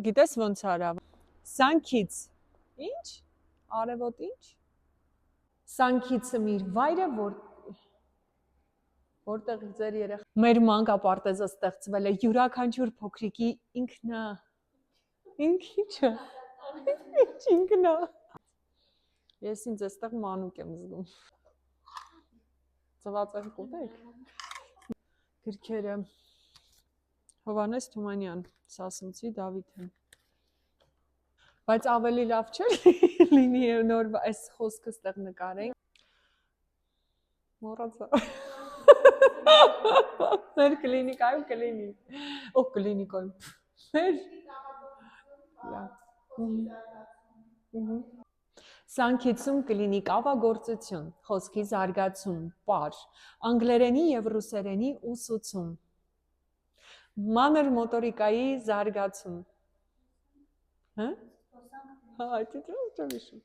Գիտես ոնց արա։ Սանքից։ Ինչ։ Արևոտ ինչ։ Սանքիցը միր վայրը որտեղ ձեր երեխա։ Մեր մանկապարտեզը ստեղծվել է յուրաքանչյուր փոքրիկի ինքնա։ Ինքիչը։ Ինչ ինքնա։ Ես ինձ այստեղ մանուկ եմ զգում։ Ծվածեղ կուտեք։ Գրքերը Հովհաննես Թումանյան, Սասունցի Դավիթը։ Բայց ավելի լավ չէ լինի նոր այս խոսքը ստեղ նկարենք։ Մոռացա։ Մեր կլինիկայում կլինի։ Օ կլինիկայում։ Մեր Սանքիցում կլինի կավագործություն, խոսքի զարգացում, պար, անգլերենի և ռուսերենի ուսուցում, մանր մոտորիկայի զարգացում։ Հա, այդ չեմ հիշում։